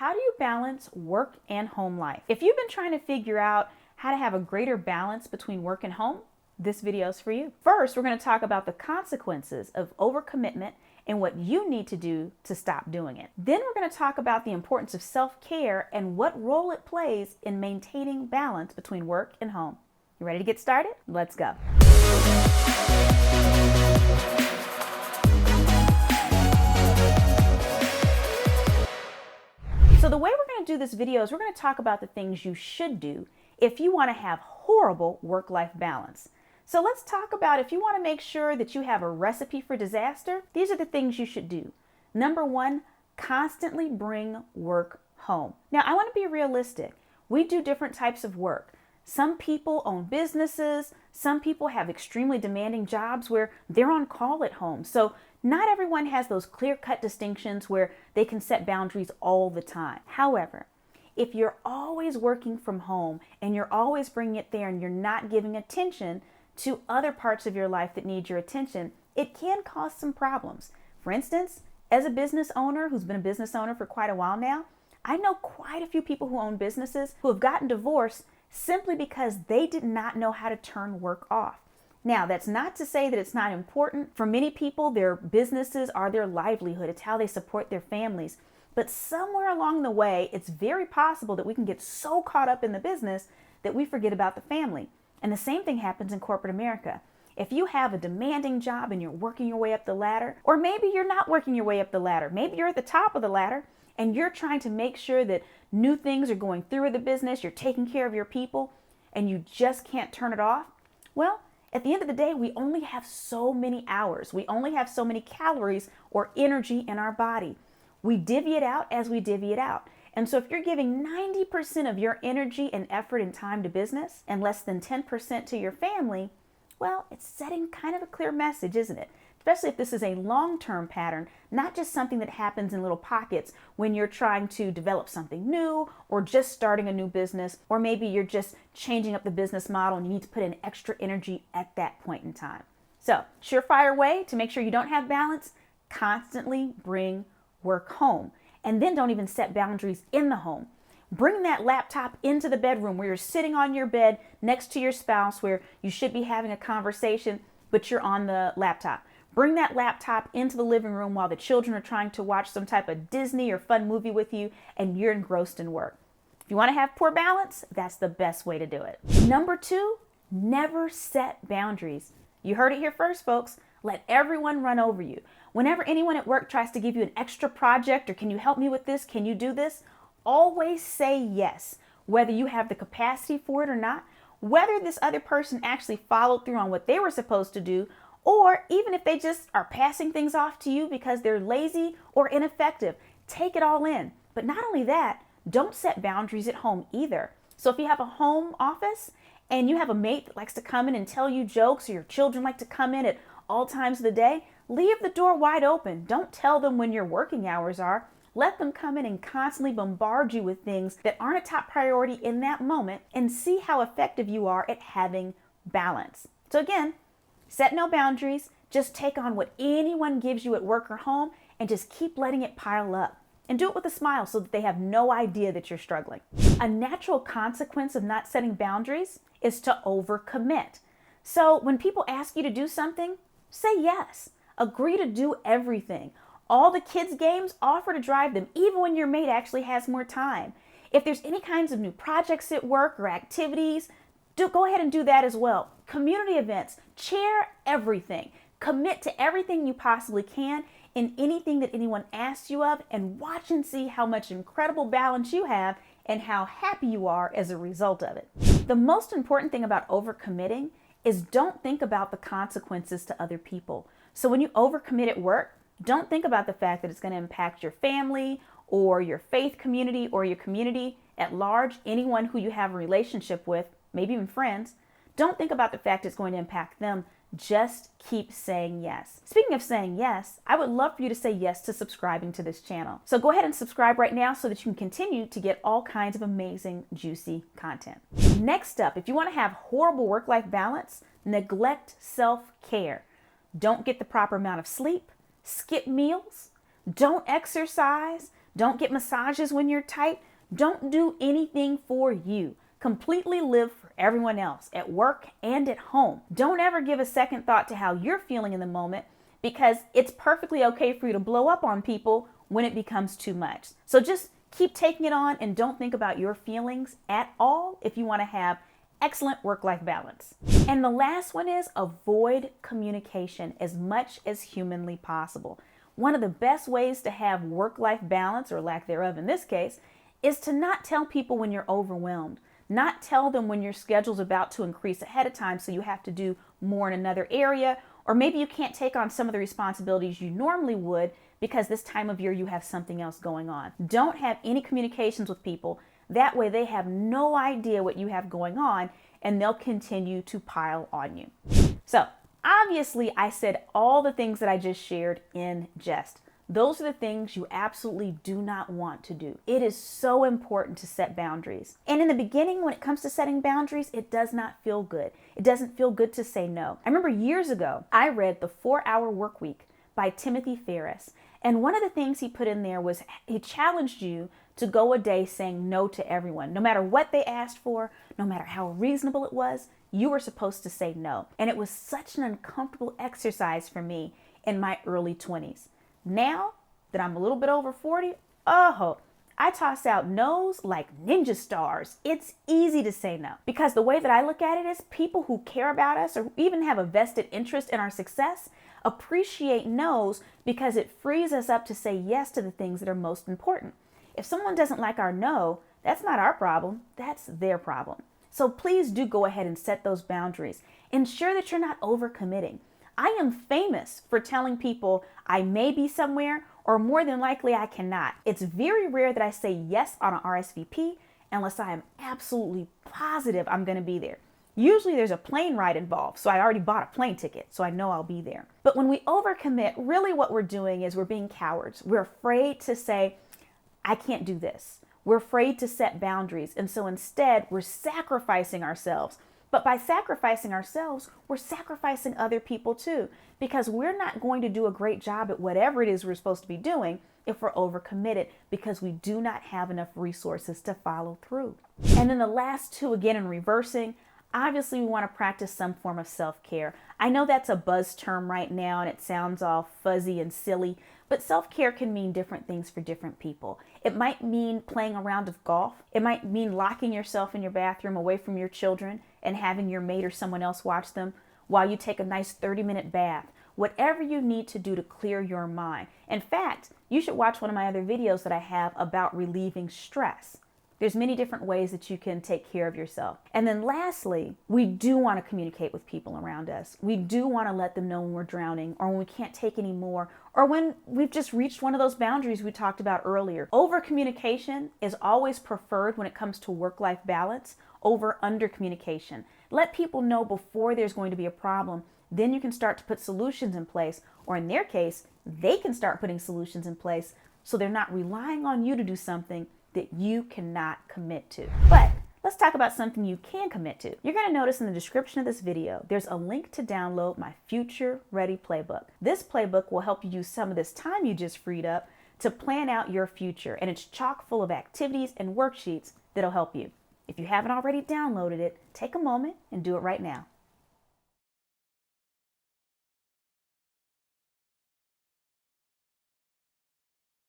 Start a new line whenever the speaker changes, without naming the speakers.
how do you balance work and home life? If you've been trying to figure out how to have a greater balance between work and home, this video is for you. First, we're going to talk about the consequences of overcommitment and what you need to do to stop doing it. Then we're going to talk about the importance of self-care and what role it plays in maintaining balance between work and home. You ready to get started? Let's go. So the way we're going to do this video is we're going to talk about the things you should do if you want to have horrible work-life balance. So let's talk about if you want to make sure that you have a recipe for disaster, these are the things you should do. Number one, constantly bring work home. Now, I want to be realistic. We do different types of work. Some people own businesses. Some people have extremely demanding jobs where they're on call at home. So not everyone has those clear-cut distinctions where they can set boundaries all the time. However, if you're always working from home and you're always bringing it there and you're not giving attention to other parts of your life that need your attention, it can cause some problems. For instance, as a business owner who's been a business owner for quite a while now, I know quite a few people who own businesses who have gotten divorced simply because they did not know how to turn work off. Now, that's not to say that it's not important. For many people, their businesses are their livelihood. It's how they support their families. But somewhere along the way, it's very possible that we can get so caught up in the business that we forget about the family. And the same thing happens in corporate America. If you have a demanding job and you're working your way up the ladder, or maybe you're not working your way up the ladder, maybe you're at the top of the ladder and you're trying to make sure that new things are going through the business, you're taking care of your people, and you just can't turn it off, well, at the end of the day, we only have so many hours. We only have so many calories or energy in our body. We divvy it out as we divvy it out. And so if you're giving 90% of your energy and effort and time to business and less than 10% to your family, well, it's setting kind of a clear message, isn't it? Especially if this is a long-term pattern, not just something that happens in little pockets when you're trying to develop something new or just starting a new business, or maybe you're just changing up the business model and you need to put in extra energy at that point in time. So, surefire way to make sure you don't have balance, constantly bring work home. And then don't even set boundaries in the home. Bring that laptop into the bedroom where you're sitting on your bed next to your spouse where you should be having a conversation, but you're on the laptop. Bring that laptop into the living room while the children are trying to watch some type of Disney or fun movie with you and you're engrossed in work. If you want to have poor balance, that's the best way to do it. Number two, never set boundaries. You heard it here first, folks. Let everyone run over you. Whenever anyone at work tries to give you an extra project or can you help me with this, can you do this? Always say yes, whether you have the capacity for it or not, whether this other person actually followed through on what they were supposed to do, or even if they just are passing things off to you because they're lazy or ineffective. Take it all in. But not only that, don't set boundaries at home either. So if you have a home office and you have a mate that likes to come in and tell you jokes, or your children like to come in at all times of the day, leave the door wide open. Don't tell them when your working hours are. Let them come in and constantly bombard you with things that aren't a top priority in that moment and see how effective you are at having balance. So again, set no boundaries. Just take on what anyone gives you at work or home and just keep letting it pile up. And do it with a smile so that they have no idea that you're struggling. A natural consequence of not setting boundaries is to overcommit. So when people ask you to do something, say yes. Agree to do everything. All the kids' games, offer to drive them, even when your mate actually has more time. If there's any kinds of new projects at work or activities, go ahead and do that as well. Community events, chair everything. Commit to everything you possibly can in anything that anyone asks you of, and watch and see how much incredible balance you have and how happy you are as a result of it. The most important thing about overcommitting is don't think about the consequences to other people. So when you overcommit at work, don't think about the fact that it's going to impact your family or your faith community or your community at large, anyone who you have a relationship with, maybe even friends. Don't think about the fact it's going to impact them. Just keep saying yes. Speaking of saying yes, I would love for you to say yes to subscribing to this channel. So go ahead and subscribe right now so that you can continue to get all kinds of amazing, juicy content. Next up, if you want to have horrible work-life balance, neglect self-care. Don't get the proper amount of sleep, skip meals, don't exercise, Don't get massages when you're tight. Don't do anything for you. Completely live for everyone else at work and at home. Don't ever give a second thought to how you're feeling in the moment, because it's perfectly okay for you to blow up on people when it becomes too much. So just keep taking it on and don't think about your feelings at all if you want to have excellent work-life balance. And the last one is avoid communication as much as humanly possible. One of the best ways to have work-life balance, or lack thereof in this case, is to not tell people when you're overwhelmed. Not tell them when your schedule's about to increase ahead of time so you have to do more in another area, or maybe you can't take on some of the responsibilities you normally would because this time of year you have something else going on. Don't have any communications with people. That way they have no idea what you have going on and they'll continue to pile on you. So obviously I said all the things that I just shared in jest. Those are the things you absolutely do not want to do. It is so important to set boundaries. And in the beginning, when it comes to setting boundaries, it does not feel good. It doesn't feel good to say no. I remember years ago, I read The 4-Hour Workweek by Timothy Ferriss. And one of the things he put in there was he challenged you to go a day saying no to everyone. No matter what they asked for, no matter how reasonable it was, you were supposed to say no. And it was such an uncomfortable exercise for me in my early 20s. Now that I'm a little bit over 40, I toss out no's like ninja stars. It's easy to say no, because the way that I look at it is people who care about us or even have a vested interest in our success appreciate no's because it frees us up to say yes to the things that are most important. If someone doesn't like our no, that's not our problem, that's their problem. So please do go ahead and set those boundaries. Ensure that you're not overcommitting. I am famous for telling people I may be somewhere, or more than likely I cannot. It's very rare that I say yes on an RSVP unless I am absolutely positive I'm going to be there. Usually there's a plane ride involved, so I already bought a plane ticket, so I know I'll be there. But when we overcommit, really what we're doing is we're being cowards. We're afraid to say, I can't do this. We're afraid to set boundaries, and so instead we're sacrificing ourselves. But by sacrificing ourselves, we're sacrificing other people too, because we're not going to do a great job at whatever it is we're supposed to be doing if we're overcommitted, because we do not have enough resources to follow through. And then the last two, again in reversing, obviously we want to practice some form of self-care. I know that's a buzz term right now and it sounds all fuzzy and silly, but self-care can mean different things for different people. It might mean playing a round of golf. It might mean locking yourself in your bathroom away from your children and having your mate or someone else watch them while you take a nice 30-minute bath. Whatever you need to do to clear your mind. In fact, you should watch one of my other videos that I have about relieving stress. There's many different ways that you can take care of yourself. And then lastly, we do want to communicate with people around us. We do want to let them know when we're drowning, or when we can't take any more, or when we've just reached one of those boundaries we talked about earlier. Over communication is always preferred when it comes to work-life balance over under communication. Let people know before there's going to be a problem. Then you can start to put solutions in place, or in their case, they can start putting solutions in place so they're not relying on you to do something that you cannot commit to. But let's talk about something you can commit to. You're going to notice in the description of this video, there's a link to download my Future Ready Playbook. This playbook will help you use some of this time you just freed up to plan out your future, and it's chock full of activities and worksheets that'll help you. If you haven't already downloaded it, take a moment and do it right now.